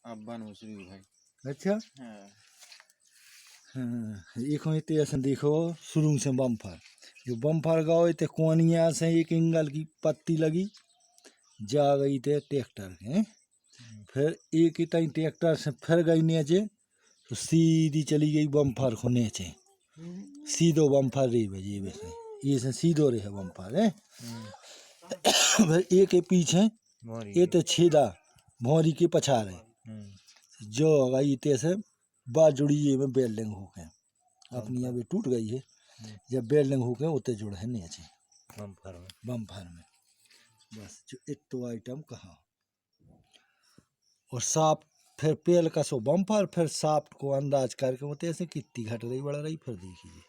अब बन हो शुरू भाई। अच्छा हाँ हाँ देखो इतने ऐसे देखो शुरू से बम्फर जो बम्फर गाओ इतने कोनिया से एक एंगल की पत्ती लगी जा गई थे ट्रैक्टर है। फिर एक ही टाइम ट्रैक्टर से फिर गई नीचे तो सीधी चली गई बम्फर को नीचे सीधो बम्फर रही बजे वैसे ये से सीधो रहे बम्फर है। फिर एक के पीछे ये तो छेदा भौरी के पछाड़े जो गई ते से बात जुड़ी ये में बेल्डिंग हो गए अपनी अभी टूट गई है जब बेल्डिंग हो गए उतने जुड़े हैं नीचे बम्फर में बस जो इतो आइटम कहा और साफ फिर पेल का सो बम्फर फिर साफ्ट को अंदाज करके वो ऐसे कितनी घट रही बढ़ रही फिर देखिए